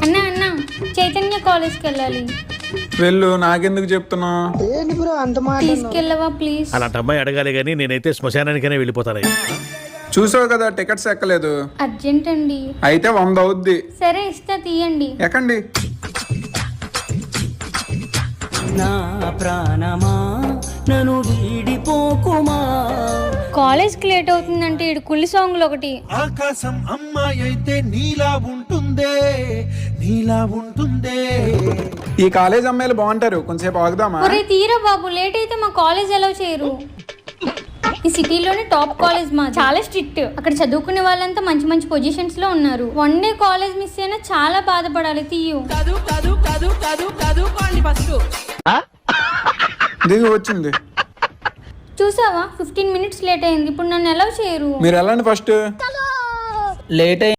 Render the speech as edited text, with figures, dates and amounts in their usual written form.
అన్నా అన్నా చైతన్య కాలేజ్కి వెళ్ళాలి. వెళ్ళు, నాకెందుకు చెప్తున్నా? తీసుకెళ్ళవా ప్లీజ్? అలాంటి అమ్మాయి అడగాలి కానీ నేనైతే శ్మశానానికైనా వెళ్ళిపోతాను. చూసావు కదా టికెట్స్ ఎక్కలేదు. అర్జెంట్ అండి. అయితే 100 అవుద్ది. సరే ఇస్తా, తీయండి. ఎక్కండి. నా ప్రాణమా నన్ను వీడిపోకుమా. కాలేజ్కి లేట్ అవుతుందంటే ఇడు కుళ్ళి సాంగ్లు ఒకటి. ఆకాశం అమ్మాయి అయితే నీలా ఉంటుందే, నీలా ఉంటుందే. ఈ కాలేజ్ అమ్మాయిలు బాగుంటారు, కొంచెంసేపు ఆగుదామా? ఒరే తీరా బాబు, లేట్ అయితే మా కాలేజ్ ఎలా చేయరు? ఈ సిటీలోనే టాప్ కాలేజ్ మా, చాలా స్ట్రిక్ట్. అక్కడ చదువుకునే వాళ్ళంతా మంచి మంచి పొజిషన్స్ లో ఉన్నారు. 1 డే కాలేజ్ మిస్ అయినా చాలా బాధపడాలి. తీయు. దిగి వచ్చింది. చూసావా 15 మినిట్స్ లేట్ అయింది. ఇప్పుడు నన్ను ఎలా చేయరు? మీరు వెళ్ళండి ఫస్ట్. లేట్